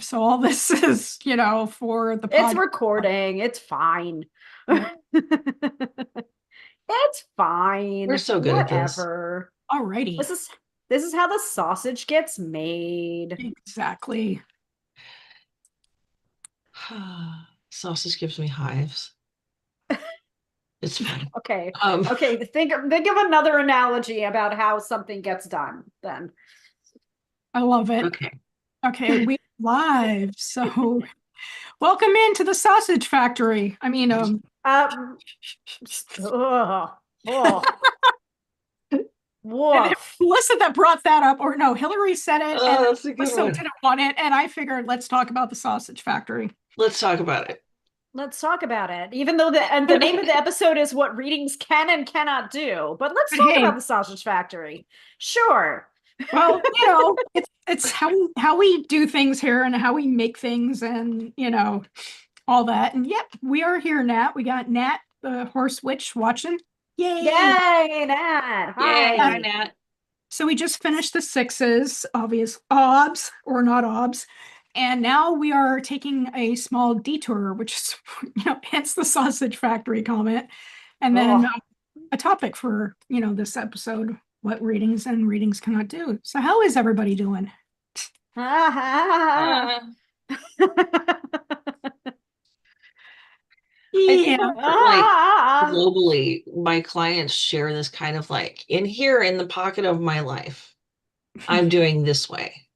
So all this is, for the It's pod. recording. It's fine. Yeah. It's We're fine. so good at this. Whatever. Alrighty. This is this is how the sausage gets made. Exactly. Sausage gives me hives. It's fine. Okay. Um, Okay. Think of another analogy about how something gets done then. I love it. okay. Okay, we live. So welcome into the sausage factory. I mean, Um ugh, oh, and it woof. Melissa that brought that up, or no, Hillary said it, and Oh, that's a good Melissa one. didn't want it, and I figured let's talk about the sausage factory. Let's talk about it. Let's talk about it. Even though the name of the episode is what readings can and cannot do, but let's But talk about hey, the sausage factory. Sure. well, it's how we do things here and how we make things, and all that. And yep, we are here, Nat. We got Nat, the horse witch, watching. Yay! Yay, Nat. Yay. Uh, Hi, Hi. Nat. So we just finished the sixes, obvious obs or not obs. And now we are taking a small detour, which is, hence the sausage factory comment. And then Oh. a topic for, this episode, what readings and readings cannot do. So how is everybody doing? Uh, I think Yeah. like globally, my clients share this kind of like in here in the pocket of my life, I'm doing this way.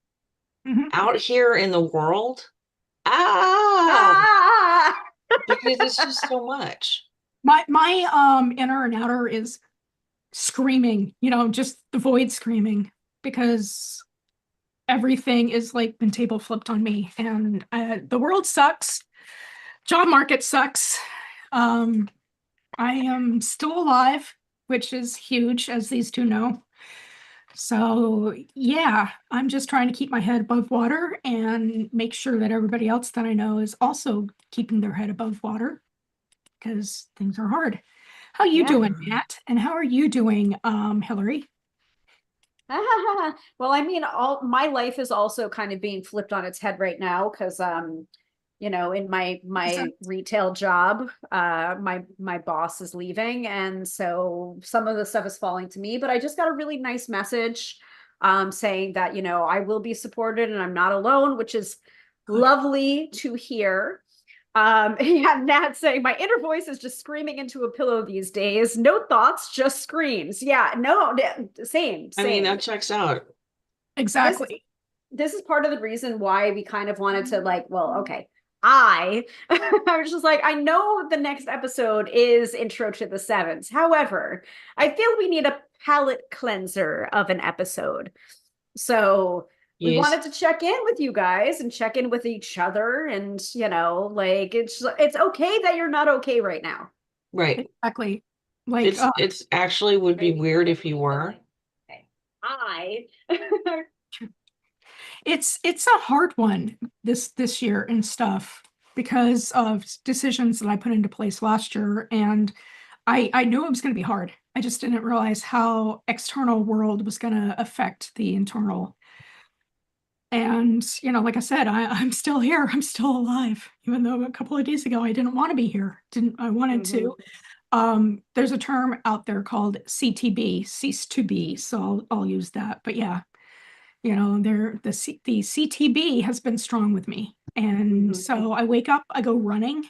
Mhm. Out here in the world, ah, Ah! because it's just so much. My inner and outer is screaming, just the void screaming because everything is like been table flipped on me, and the world sucks. Job market sucks. Um, I am still alive, which is huge, as these two know. So yeah, I'm just trying to keep my head above water and make sure that everybody else that I know is also keeping their head above water because things are hard. How you Yeah. doing, Matt? And how are you doing, Hillary? Well, I mean, all my life is also kind of being flipped on its head right now because in my retail job, my boss is leaving, and so some of the stuff is falling to me, but I just got a really nice message saying that, I will be supported and I'm not alone, which is Good. lovely to hear. Yeah, Nat saying my inner voice is just screaming into a pillow these days. No thoughts, just screams. Yeah, no, same, I mean, same. that checks out. This Exactly. this is part of the reason why we kind of wanted to like, well, okay. I I was just like, I know the next episode is Intro to the Sevens. However, I feel we need a palate cleanser of an episode. So we Yes. wanted to check in with you guys and check in with each other, and like it's okay that you're not okay right now. Right. Exactly. Like, It's actually would be weird if you were. Okay. I it's a hard one this year and stuff because of decisions that I put into place last year, and I knew it was going to be hard. I just didn't realize how external world was going to affect the internal. And like I said, I'm still here. I'm still alive, even though a couple of days ago I didn't want to be here. Didn't I wanted Mhm. to. There's a term out there called CTB, cease to be. So I'll use that. But yeah, the CTB has been strong with me. And Mhm. so I wake up, I go running,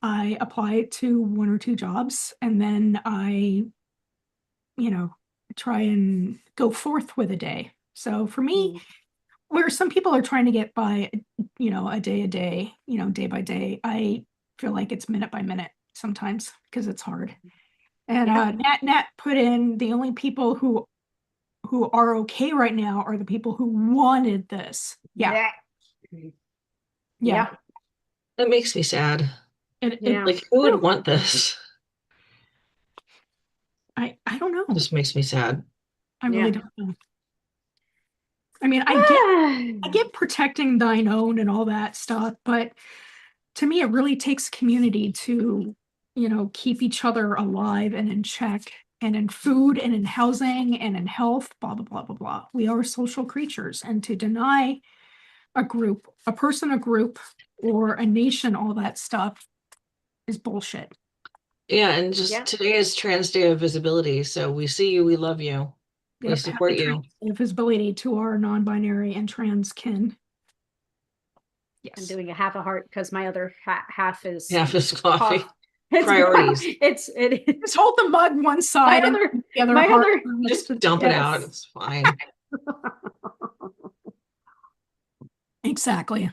I apply to one or two jobs, and then I, you know, try and go forth with a day. So for me, Mhm. where some people are trying to get by, a day, day by day, I feel like it's minute by minute sometimes because it's hard. And Yeah. Nat put in the only people who are okay right now are the people who wanted this. Yeah, Yeah. yeah. Yeah. That makes me sad. Yeah. Like, who would Well, want this? I don't know. Just makes me sad. I really Yeah. don't know. I mean, I get protecting thine own and all that stuff, but to me, it really takes community to, keep each other alive and in check, and in food and in housing and in health, blah, blah, blah, blah, blah. We are social creatures, and to deny a group, a person, a group, or a nation, all that stuff is bullshit. Yeah, and just Yeah. today is Trans Day of Visibility, so we see you, we love you, we Yep, support happy you. visibility to our non-binary and trans kin. I'm Yes. doing a half a heart because my other half is Half is coffee. It's Priorities. Just hold the mug one side and other- the other my heart other- next to- Just dump it out. yes, It's fine. exactly.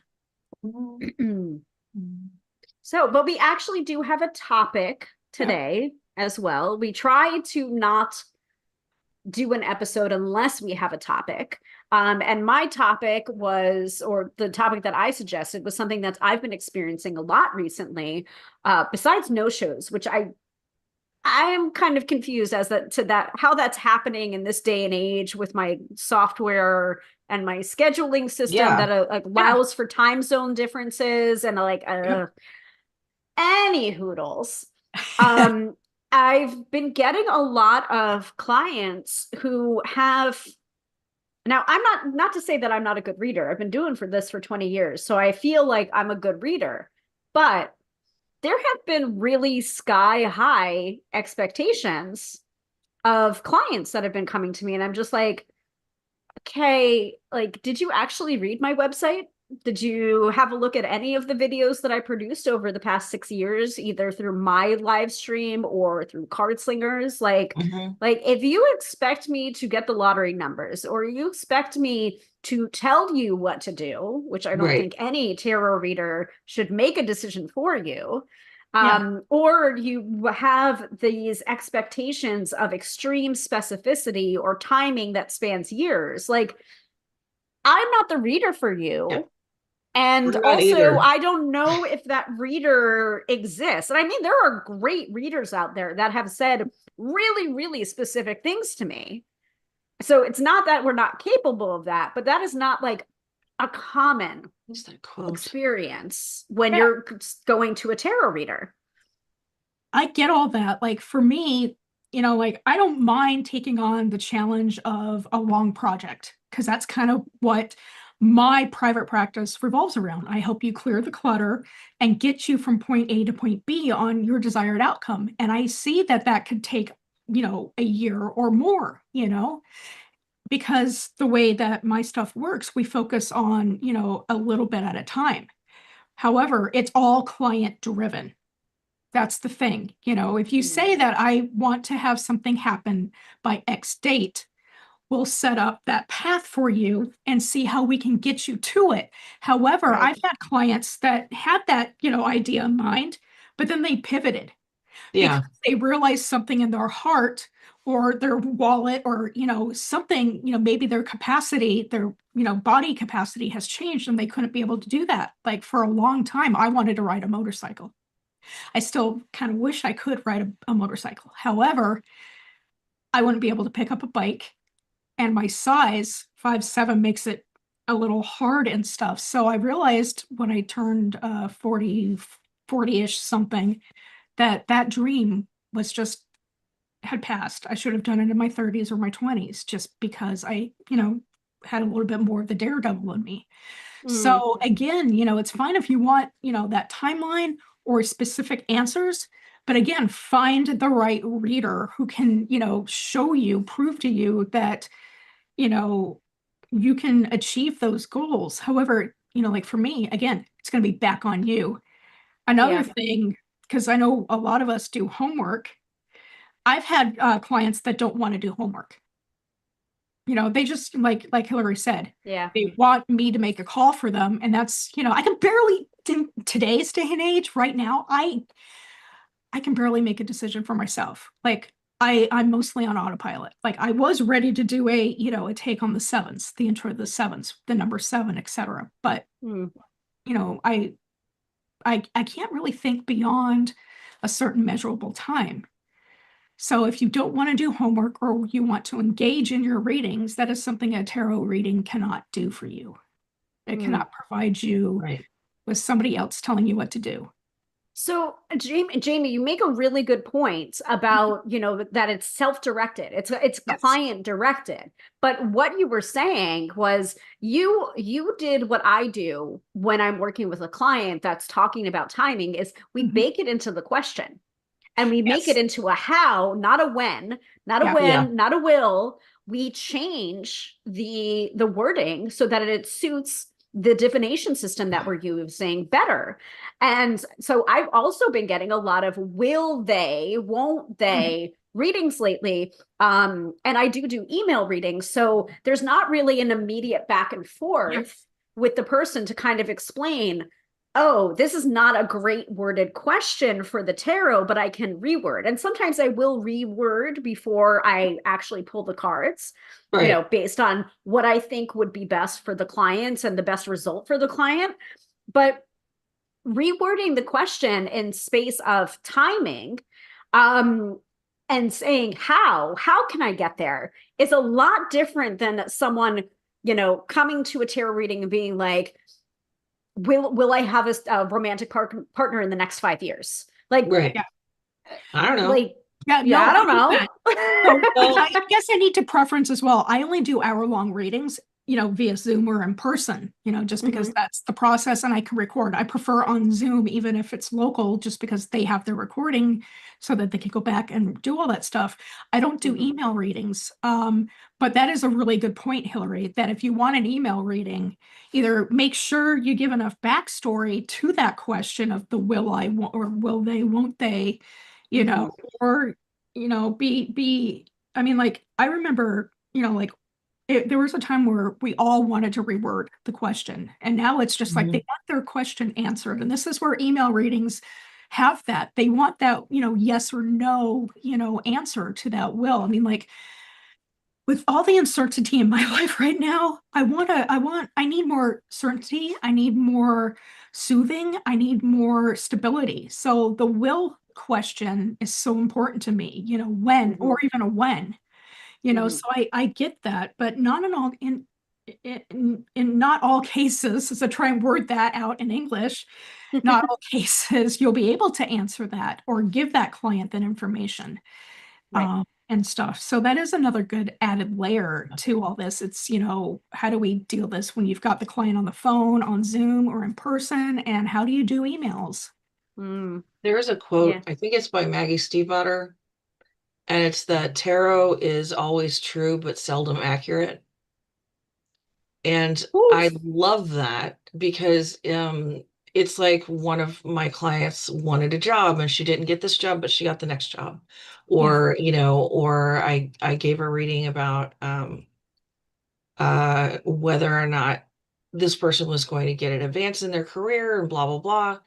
So, but we actually do have a topic today as well. We try to not do an episode unless we have a topic. And my topic was, or the topic that I suggested was something that I've been experiencing a lot recently, besides no-shows, which I am kind of confused as to that, how that's happening in this day and age with my software and my scheduling system Yeah. that allows for time zone differences and any hoodles. I've been getting a lot of clients who have, now I'm not to say that I'm not a good reader. I've been doing this for 20 years, so I feel like I'm a good reader, but there have been really sky high expectations of clients that have been coming to me, and I'm just like, okay, like, did you actually read my website? Did you have a look at any of the videos that I produced over the past 6 years, either through my live stream or through Card Slingers? Like, Mhm. like if you expect me to get the lottery numbers, or you expect me to tell you what to do, which I don't Right. think any tarot reader should make a decision for you, Yeah. or you have these expectations of extreme specificity or timing that spans years, like, I'm not the reader for you. Yeah. And We're not also, either. I don't know if that reader exists. And I mean, there are great readers out there that have said really, really specific things to me. So it's not that we're not capable of that, but that is not like a common What's that quote? experience when Yeah. you're going to a tarot reader. I get all that. Like for me, like I don't mind taking on the challenge of a long project because that's kind of what my private practice revolves around. I help you clear the clutter and get you from point A to point B on your desired outcome. And I see that that could take, a year or more, because the way that my stuff works, we focus on, a little bit at a time. However, it's all client driven. That's the thing. If you say that I want to have something happen by X date, we'll set up that path for you and see how we can get you to it. However, Right. I've had clients that had that, idea in mind, but then they pivoted Yeah. because they realized something in their heart or their wallet or, something, maybe their capacity, their, body capacity has changed and they couldn't be able to do that. Like for a long time, I wanted to ride a motorcycle. I still kind of wish I could ride a motorcycle. However, I wouldn't be able to pick up a bike, and my size, 5'7", makes it a little hard and stuff. So I realized when I turned 40-ish something, that dream was just had passed. I should have done it in my 30s or my 20s just because I, had a little bit more of the daredevil in me. So again, it's fine if you want, that timeline or specific answers, but again, find the right reader who can, show you, prove to you that, you can achieve those goals. However, like for me, again, it's going to be back on you. Another Yeah. thing, because I know a lot of us do homework, I've had clients that don't want to do homework. They just like Hillary said, Yeah. they want me to make a call for them, and that's I can barely in today's day and age right now, I can barely make a decision for myself. Like I'm mostly on autopilot. Like I was ready to do a take on the sevens, the intro to the sevens, the number 7, etc. But I can't really think beyond a certain measurable time. So if you don't want to do homework or you want to engage in your readings, that is something a tarot reading cannot do for you. It cannot provide you Right. with somebody else telling you what to do. So Jamie, you make a really good point about, that it's self-directed. It's Yes. client directed. But what you were saying was you did what I do when I'm working with a client that's talking about timing is we Mhm. bake it into the question and we make it Yes. into a how, not a when, Yeah. Yeah. not a will. We change the wording so that it suits the divination system that we're using better. And so I've also been getting a lot of will they, won't Mhm. they readings lately. And I do email readings. So there's not really an immediate back and Yeah. forth with the person to kind of explain, oh, this is not a great worded question for the tarot, but I can reword. And sometimes I will reword before I actually pull the cards, Right. based on what I think would be best for the clients and the best result for the client. But rewording the question in space of timing, um, and saying, how can I get there is a lot different than someone, coming to a tarot reading and being like, will I have a romantic partner in the next 5 years? Right. Yeah. I don't know. Like, Yeah. yeah, No, I I don't get that. know. So Well, I guess I need to preference as well. I only do hour-long readings, via Zoom or in person, just because Mhm. that's the process and I can record. I prefer on Zoom, even if it's local, just because they have the recording so that they can go back and do all that stuff. I don't do Mhm. email readings. But that is a really good point, Hillary, that if you want an email reading, either make sure you give enough backstory to that question of the will I, or will they, won't they, you know, Mhm. or be I mean, like, I remember, like, there was a time where we all wanted to reword the question, and now it's just like they mhm. want their question answered. And this is where email readings have that. They want that, yes or no, answer to that will. I mean, like, with all the uncertainty in my life right now, I need more certainty. I need more soothing. I need more stability. So the will question is so important to me, when, or Mhm. even a when, Mhm. so I get that, but not in all, in not all cases, as I try and word that out in English, not all cases you'll be able to answer that or give that client that information, Right. and stuff. So that is another good added layer to all this. It's, how do we deal this when you've got the client on the phone, on Zoom, or in person, and how do you do emails? Mm. There is a Yeah. quote, I think it's by Maggie Stiefvater, and it's that tarot is always true but seldom accurate. And I Oof. love that because it's like one of my clients wanted a job and she didn't get this job, but she got the next job. Yeah. Or, or I gave a reading about whether or not this person was going to get an advance in their career and blah blah blah.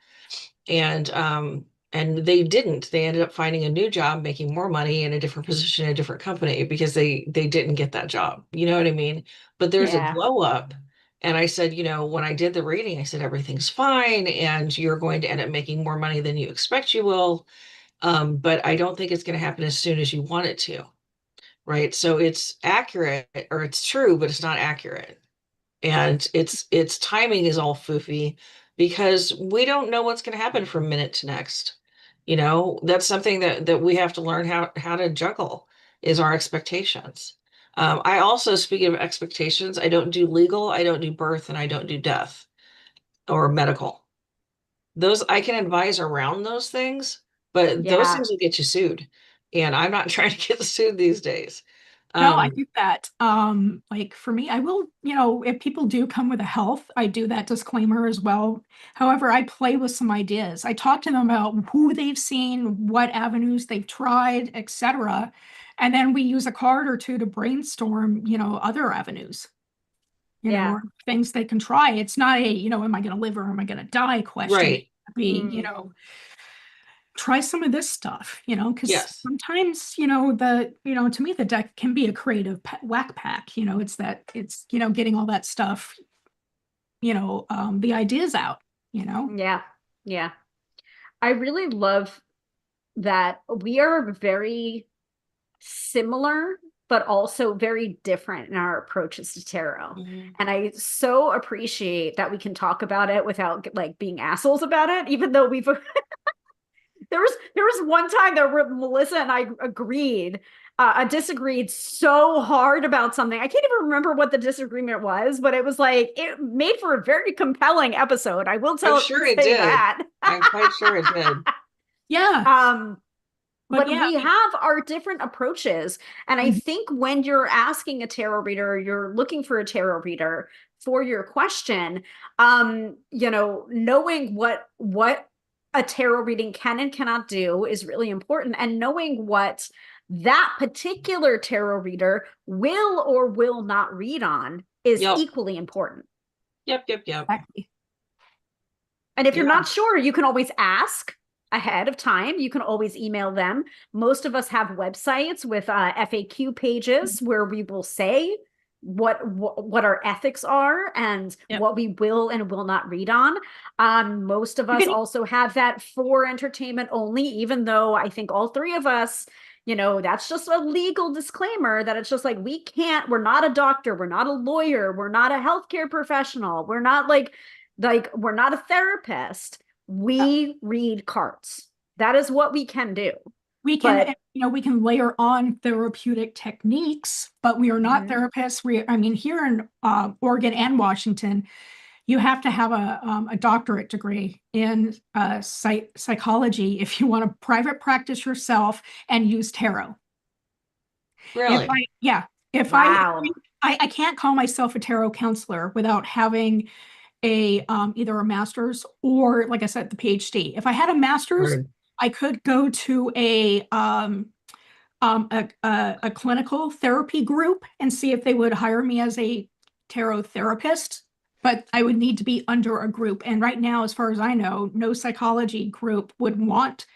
And they didn't. They ended up finding a new job, making more money in a different position in a different company because they didn't get that job. You know what I mean? But there's a Yeah. glow up. And I said, when I did the reading, I said everything's fine and you're going to end up making more money than you expect you will. But I don't think it's going to happen as soon as you want it to. Right. So it's accurate or it's true, but it's not accurate. And its timing is all foofy because we don't know what's going to happen from minute to next. That's something that we have to learn how to juggle is our expectations. I also, speaking of expectations, I don't do legal, I don't do birth, and I don't do death or medical. Those I can advise around those things, but those Yeah. things will get you sued. And I'm not trying to get sued these days. No, I Um, get that. Like for me, I will, if people do come with a health, I do that disclaimer as well. However, I play with some ideas. I talk to them about who they've seen, what avenues they've tried, etc. And then we use a card or two to brainstorm, other avenues, Yeah. or things they can try. It's not a, am I going to live or am I going to die question. It right. could be, Mm. try some of this stuff, because Yes. sometimes, to me, the deck can be a creative whack pack, getting all that stuff, the ideas out, you know? Yeah. Yeah. I really love that we are very similar, but also very different in our approaches to tarot. Mhm. And I so appreciate that we can talk about it without like being assholes about it, even though we've there was one time that Melissa and I disagreed so hard about something. I can't even remember what the disagreement was, but it was like it made for a very compelling episode. I will I'm sure it say did. that. I'm quite sure it did. Yeah. But yeah, we have our different approaches. And I think when you're asking a tarot reader, you're looking for a tarot reader for your question, knowing what a tarot reading can and cannot do is really important. And knowing what that particular tarot reader will or will not read on is Yep. equally important. Yep. exactly. And if you're Yeah. not sure, you can always ask ahead of time. You can always email them. Most of us have websites with FAQ pages where we will say what our ethics are and Yep. what we will and will not read on. Most of us also have that for entertainment only, even though I think all three of us, that's just a legal disclaimer that it's just like, we're not a doctor, we're not a lawyer, we're not a healthcare professional, we're not we're not a therapist. We read cards. That is what we can do. We can, we can layer on therapeutic techniques, but we are not therapists. Here in Oregon and Washington, you have to have a doctorate degree in psychology if you want to private practice yourself and use tarot. Really? Wow. I can't call myself a tarot counselor without having either a master's or, like I said, the PhD. If I had a master's, I could go to a clinical therapy group and see if they would hire me as a tarot therapist, but I would need to be under a group. And right now, as far as I know, no psychology group would want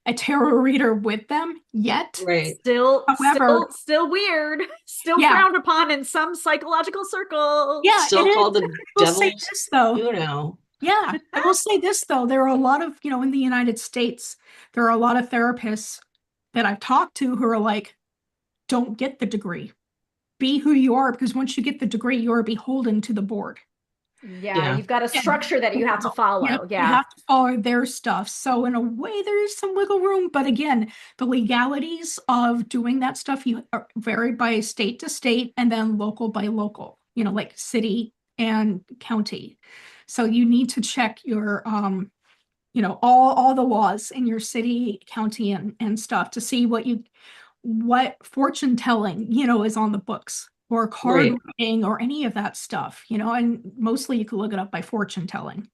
a tarot reader with them yet. Right. However, still weird, still frowned upon in some psychological circles. Yeah, still called the devil's this, though. Yeah, I will say this, though. There are a lot of, in the United States, there are a lot of therapists that I've talked to who are like, don't get the degree. Be who you are, because once you get the degree, you're beholden to the board. Yeah, you've got a structure that you have to follow. You have to follow their stuff. So in a way, there's some wiggle room. But again, the legalities of doing that stuff vary by state to state and then local by local, like city and county. So you need to check your, all the laws in your city, county, and stuff to see what fortune telling, is on the books, or card reading, or any of that stuff, and mostly you can look it up by fortune telling,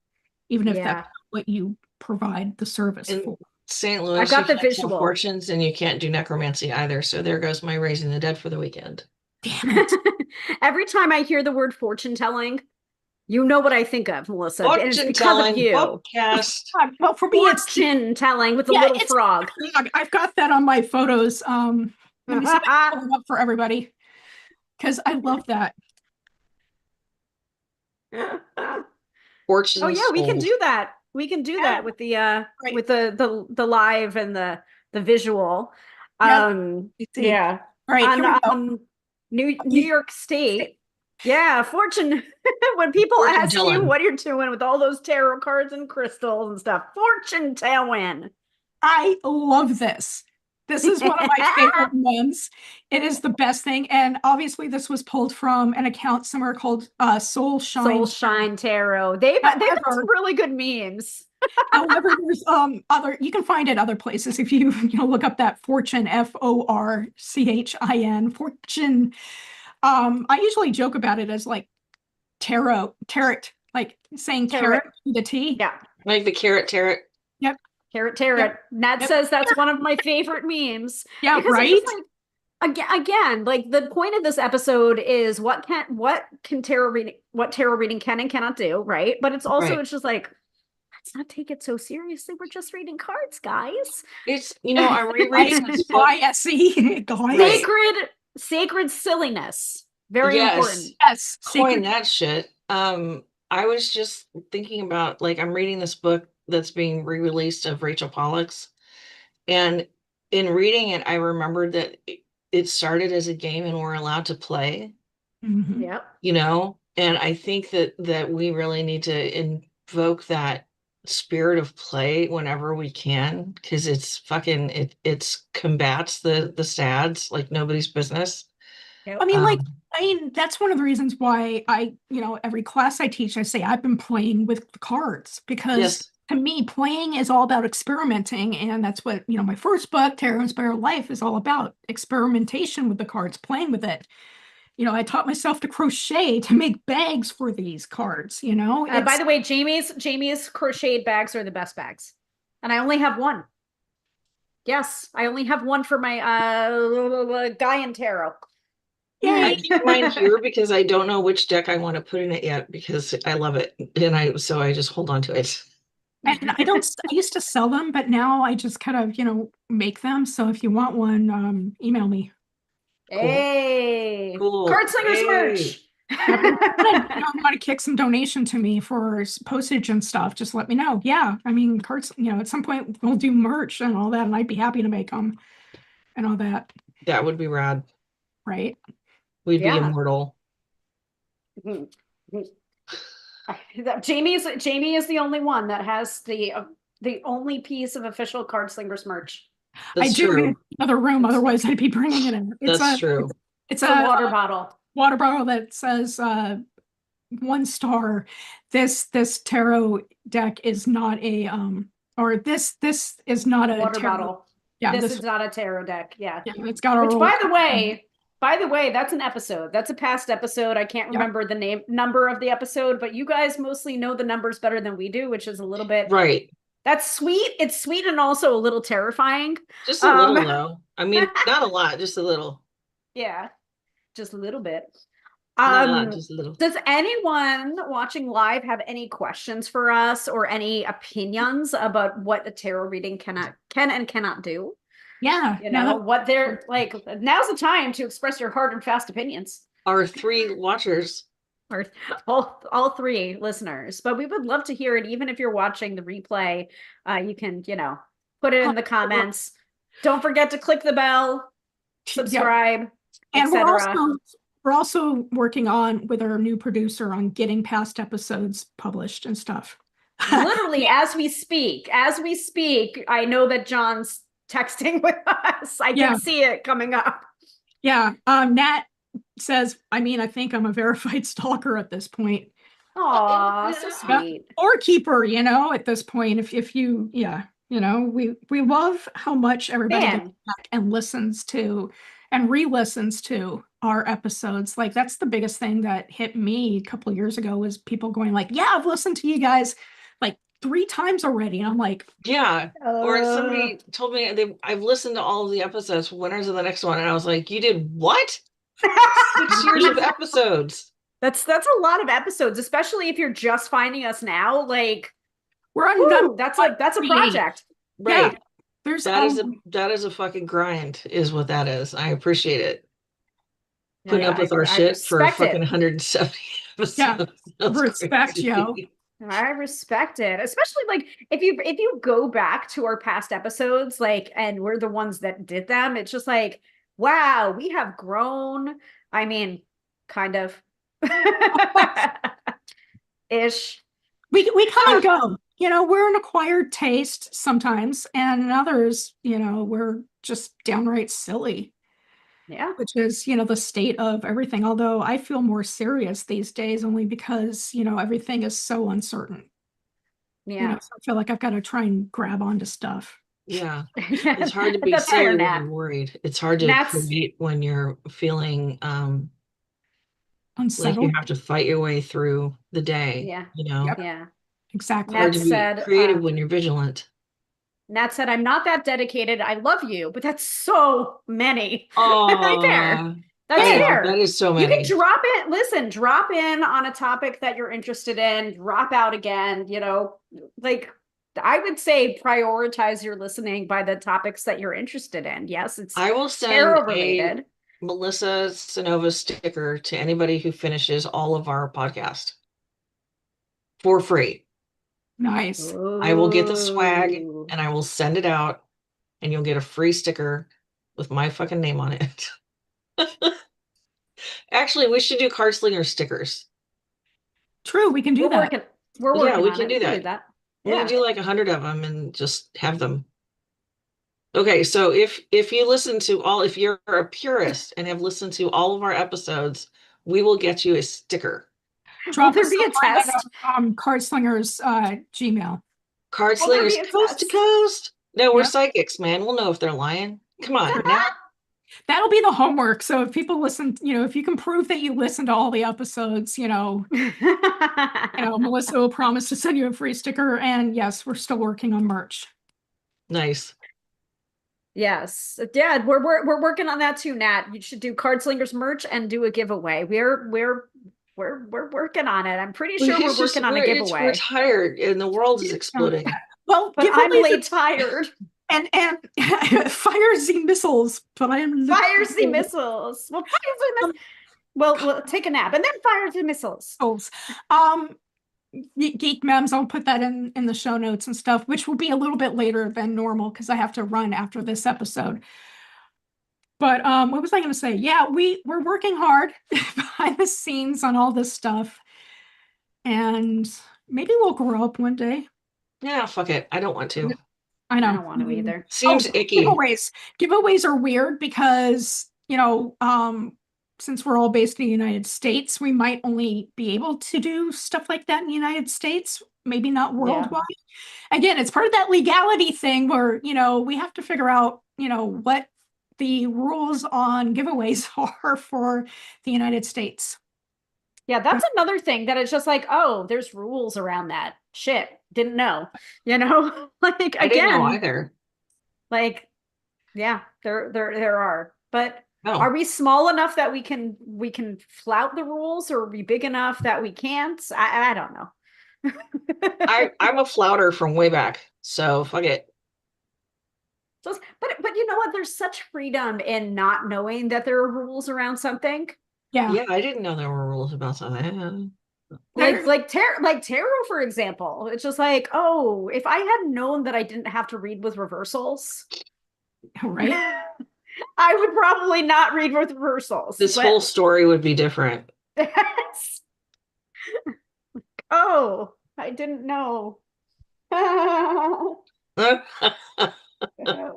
even if that's what you provide the service for. St. Louis, I've got the you can't tell visual fortunes, and you can't do necromancy either. So there goes my raising the dead for the weekend. Damn it. Every time I hear the word fortune telling, you know what I think of, Melissa. Fortune it's because telling of you. Podcast. Well, for me, it's fortune telling with a little frog. I've got that on my photos. Let me see if I can pull it up for everybody, because I love that. Fortune. Oh yeah, we can do that. We can do that with the with the live and the visual. Yeah. Right. New York State. Yeah, fortune. When people ask you what you're doing with all those tarot cards and crystals and stuff, fortune telling. I love this. This is one of my favorite ones. It is the best thing. And obviously this was pulled from an account somewhere called Soul Shine Tarot. They've got some really good memes. However, there's you can find it other places if you look up that fortune, FORCHIN, fortune. I usually joke about it as like tarot, like saying carrot to the T. Yeah. Like the carrot. Yep. Carrot. Yep. Nat says that's one of my favorite memes. Yeah, right. Again, like the point of this episode is what tarot reading can and cannot do, right? But it's also it's just like, let's not take it so seriously. We're just reading cards, guys. It's I'm rereading this book. Sacred silliness. Very important. Yes. Coin that shit. I was just thinking about, like, I'm reading this book that's being re-released of Rachel Pollack's, and in reading it, I remembered that it started as a game and we're allowed to play. Mm-hmm. Yep. And I think that we really need to invoke that spirit of play whenever we can, because it's fucking it's combats the sads like nobody's business. Yep. I mean, like, Um, that's one of the reasons why every class I teach, I say I've been playing with the cards because yes, to me, playing is all about experimenting. And that's what, my first book, Tarot Inspired Life, is all about experimentation with the cards, playing with it. I taught myself to crochet to make bags for these cards, By it's, the way, Jamie's crocheted bags are the best bags, and I only have one. Yes, I only have one for my Guy and Tarot. I yay. keep mine here because I don't know which deck I want to put in it yet because I love it, and I just hold on to it. And I used to sell them, but now I just kind of, make them. So if you want one, email me. Cool, Hey, cool, Card Slingers yay! merch. If you want to kick some donation to me for postage and stuff, just let me know. Yeah, I mean, cards, at some point we'll do merch and all that, and I'd be happy to make them and all that, That would be rad. right? We'd be Yeah. immortal. Jamie is the only one that has the only piece of official Card Slingers merch. I That's do in true. another room, otherwise I'd be bringing it in. That's true. It's It's a a water bottle. water bottle that says 1 star. This tarot deck is not a or this is not a Water tarot. bottle. Yeah, This this is not a tarot deck. Yeah. yeah, it's got a Which, roll. by the way, that's an episode. That's a past episode. I can't Yeah. remember the number of the episode, but you guys mostly know the numbers better than we do, which is a little bit. Right. That's sweet. It's sweet and also a little terrifying. Just a little though. I mean, not a lot, just a little. Yeah, just a little bit. Not a lot, just a little. Does anyone watching live have any questions for us or any opinions about what a tarot reading can and cannot do? Yeah. What they're like. Now's the time to express your hard and fast opinions. Our 3 watchers. Or all 3 listeners, but we would love to hear it. Even if you're watching the replay, you can, put it in the comments. Don't forget to click the bell, subscribe, and etc. we're also working on with our new producer on getting past episodes published and stuff. Literally, as we speak, I know that John's texting with us. I can see it coming up. Yeah. Nat says, I mean, I think I'm a verified stalker at this point. Aw, so sweet. Or keeper, at this point, if you, we love how much everybody gets back and listens to and re-listens to our episodes. Like, that's the biggest thing that hit me a couple of years ago was people going like, yeah, I've listened to you guys like 3 times already. And I'm like, yeah. Or somebody told me I've listened to all of the episodes. When is the next one? And I was like, you did what? 6 years of episodes. That's a lot of episodes, especially if you're just finding us now. Like, we're on that's a project. Right. Yeah. There's that is a fucking grind, is what that is. I appreciate it. Putting up with our I shit for respect fucking it. 170 episodes. Yeah. Respect, crazy. yo. I respect it, especially like if you go back to our past episodes, like, and we're the ones that did them. It's just like, wow, we have grown. I mean, kind of ish. We come and go. We're an acquired taste sometimes, and in others, we're just downright silly. Yeah. Which is, the state of everything. Although I feel more serious these days only because, everything is so uncertain. Yeah. So I feel like I've got to try and grab onto stuff. Yeah. It's hard to be That's silly fair, when Nat. you're worried. It's hard to create when you're feeling like you Unsettled. have to fight your way through the day. Yeah. Yep. Yeah. Exactly. Hard to be said, creative when you're vigilant. Nat said, I'm not that dedicated. I love you, but that's so many. Oh, right there. That's fair. That is so many. You can drop in on a topic that you're interested in, drop out again, like I would say prioritize your listening by the topics that you're interested in. Yes, it's I will send tarot related. Melissa Sonova sticker to anybody who finishes all of our podcast for free. Nice. I will get the swag and I will send it out and you'll get a free sticker with my fucking name on it. Actually, we should do card slinger stickers. True, we can do that. We're working we on can it. do that. I'm gonna Yeah. do like 100 of them and just have them. Okay, so if you listen to all, if you're a purist and have listened to all of our episodes, we will get you a sticker. Will Drop there us be a a line test? at Card Slinger's Gmail. Card Will there slingers be a coast to test? coast. No, we're Yep. psychics, man. We'll know if they're lying. Come on now. That'll be the homework. So if people listen, if you can prove that you listen to all the episodes, Melissa will promise to send you a free sticker. And yes, we're still working on merch. Nice. Yes, Dad, we're working on that too, Nat. You should do Card Slingers merch and do a giveaway. We're working on it. I'm pretty sure we're working on a We're giveaway. tired and the world is exploding. Well, But I'm giveaways late tired. and fire the missiles, but I am Fires the missiles. Well, fires the missiles. Well, we'll take a nap and then fires the missiles. Geek memes, I'll put that in the show notes and stuff, which will be a little bit later than normal because I have to run after this episode. But what was I going to say? Yeah, we're working hard behind the scenes on all this stuff, and maybe we'll grow up one day. Yeah, fuck it. I don't want to. I know. I don't want to either. Seems icky. Giveaways are weird because since we're all based in the United States, we might only be able to do stuff like that in the United States, maybe not worldwide. Again, it's part of that legality thing where, we have to figure out, what the rules on giveaways are for the United States. Yeah, that's another thing that it's just like, oh, there's rules around that. Shit, didn't know. Like I didn't know again, either. like, yeah, there are. But No. are we small enough that we can flout the rules, or are we big enough that we can't? I don't know. I'm a flouter from way back, so fuck it. So, but you know what? There's such freedom in not knowing that there are rules around something. Yeah, I didn't know there were rules about something. Like tarot, for example. It's just like, oh, if I had known that I didn't have to read with reversals, right? I would probably not read with reversals. This whole story would be different. Oh, I didn't know.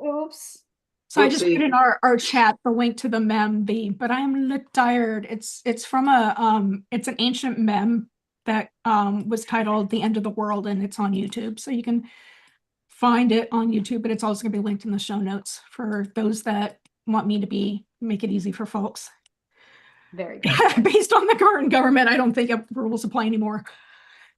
Oops. So I just put in our chat the link to the meme, but I am tired. It's from it's an ancient meme that was titled "The End of the World" and it's on YouTube. So you can find it on YouTube, but it's also gonna be linked in the show notes for those that want me to make it easy for folks. Very good. Based on the current government, I don't think rules apply anymore.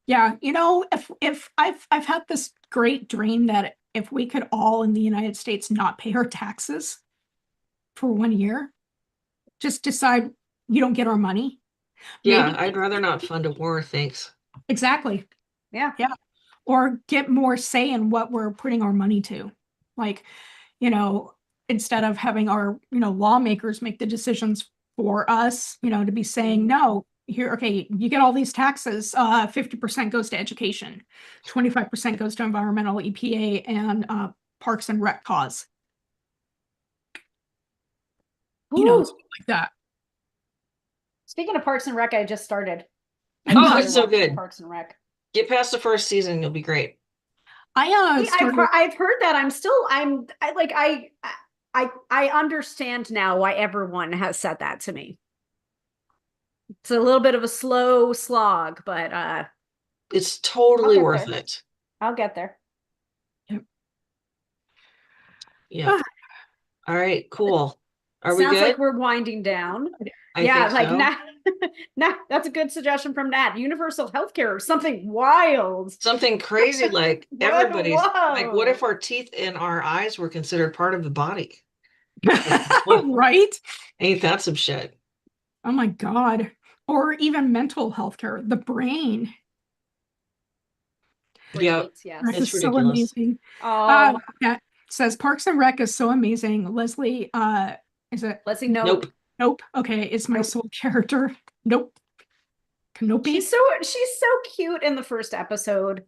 Yeah, if I've had this great dream that if we could all in the United States not pay our taxes for 1 year, just decide you don't get our money. Yeah, I'd rather not fund a war, thanks. Exactly. Yeah. Or get more say in what we're putting our money to. Like, instead of having our, lawmakers make the decisions for us, to be saying, no, here, okay, you get all these taxes, 50% goes to education, 25% goes to environmental, EPA, and Parks and Rec cause. Like that. Speaking of Parks and Rec, I just started. It's so good. Parks and Rec. Get past the first season, you'll be great. I've heard that. I understand now why everyone has said that to me. It's a little bit of a slow slog, but it's totally worth it. I'll get there. Yep. Yeah. All right, cool. Are we good? Sounds like we're winding down. I think like so. Nat, that's a good suggestion from Nat. Universal healthcare or something wild. Something crazy like everybody's like, what if our teeth and our eyes were considered part of the body? Right? Ain't that some shit? Oh my God. Or even mental health care, the brain. Yeah, it's ridiculous. So amazing. Yeah, says Parks and Rec is so amazing. Leslie, is it Leslie? Nope. Okay, it's my soul character. Nope. Kenobi. She's so cute in the first episode.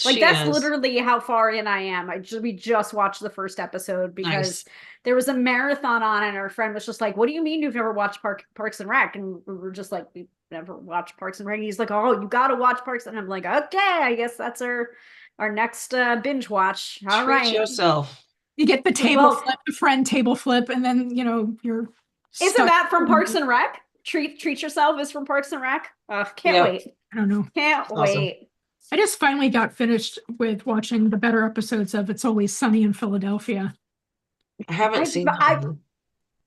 Like that's literally how far in I am. We just watched the first episode because there was a marathon on and our friend was just like, what do you mean you've never watched Parks and Rec? And we were just like, we've never watched Parks and Rec. And he's like, oh, you gotta watch Parks. And I'm like, okay, I guess that's our our next binge watch. All Treat right. yourself. You get the table Well, flip, the friend table flip, and then you're isn't stuck. that from Parks and Rec? Treat yourself is from Parks and Rec. Can't Yep. wait. I don't know. Can't Awesome. wait. I just finally got finished with watching the better episodes of It's Always Sunny in Philadelphia. I haven't I've- seen that I- one.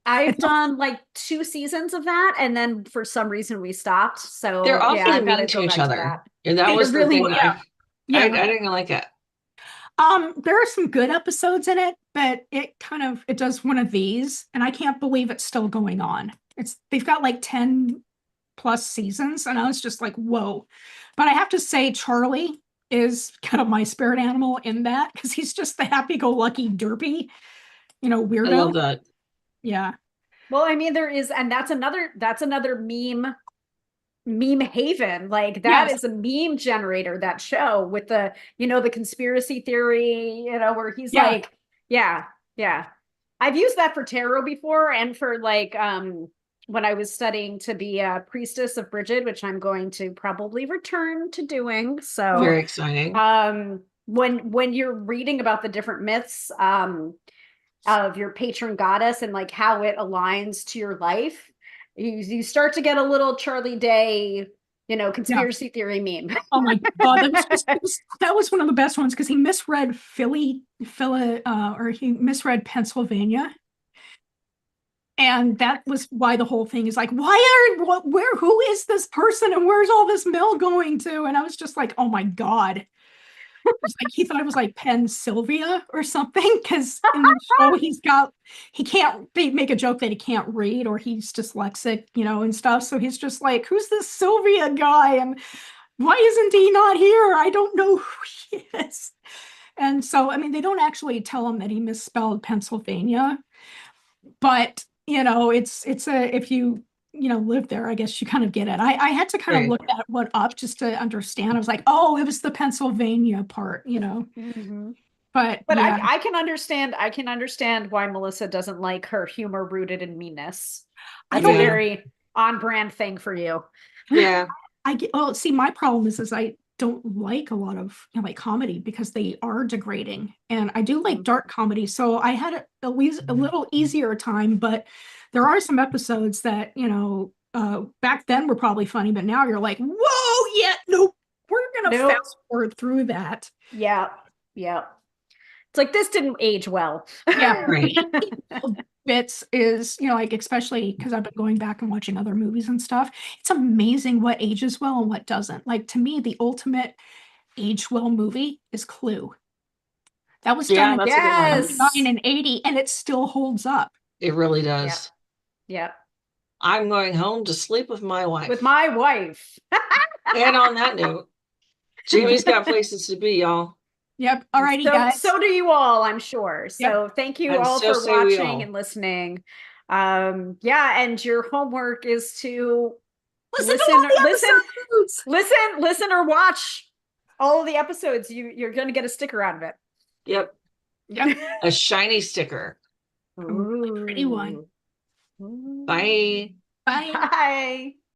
I've It's- done like 2 seasons of that, and then for some reason we stopped. So They're yeah, awfully I've got to mean to go each back other. to that. And that They was the really thing were. I Yeah. didn't like it. There are some good episodes in it, but it does one of these, and I can't believe it's still going on. They've got like 10 plus seasons, and I was just like, whoa. But I have to say, Charlie is kind of my spirit animal in that, because he's just the happy-go-lucky derpy, weirdo. I love that. Yeah. Well, I mean, there is, and that's another meme haven. Like that Yes. is a meme generator, that show with the conspiracy theory, where he's Yeah. like, yeah. I've used that for tarot before, and for like when I was studying to be a priestess of Bridget, which I'm going to probably return to doing. So Very exciting. when you're reading about the different myths of your patron goddess and like how it aligns to your life, you start to get a little Charlie Day, conspiracy theory meme. Oh my God, that was one of the best ones, because he misread or he misread Pennsylvania. And that was why the whole thing is like, who is this person, and where's all this mail going to? And I was just like, oh my God. It's like he thought it was like Pennsylvania or something, because in the show they make a joke that he can't read, or he's dyslexic, and stuff. So he's just like, who's this Sylvia guy? And why isn't he not here? I don't know who he is. And so, I mean, they don't actually tell him that he misspelled Pennsylvania, but if you live there, I guess you kind of get it. I had to kind of Right. look that one up just to understand. I was like, oh, it was the Pennsylvania part, Mhm. But But yeah, I can understand why Melissa doesn't like her humor rooted in meanness. I That's a don't. very on-brand thing for you. Yeah. See, my problem is I don't like a lot of like comedy, because they are degrading, and I do like dark comedy. So I had at least a little easier time, but there are some episodes that back then were probably funny, but now you're like, whoa, yeah, nope, we're gonna Nope. fast forward through that. Yeah. It's like, this didn't age well. Yeah. Right. Bits is, like, especially because I've been going back and watching other movies and stuff. It's amazing what ages well and what doesn't. Like, to me, the ultimate age well movie is Clue. That was Yeah, done in that's a good one. Yes. 79 and 80, and it still holds up. It really does. Yeah. I'm going home to sleep with my wife. With my wife. And on that note, Jamie's got places to be, y'all. Yep. Alrighty, guys. So do you all, I'm sure. So thank you And all so for say we watching all. and listening. Yeah, and your homework is to Listen to all the episodes. listen or watch all of the episodes. You're gonna get a sticker out of it. Yep. Yep. A shiny sticker. Ooh, pretty one. Ooh. Bye. Bye. Bye.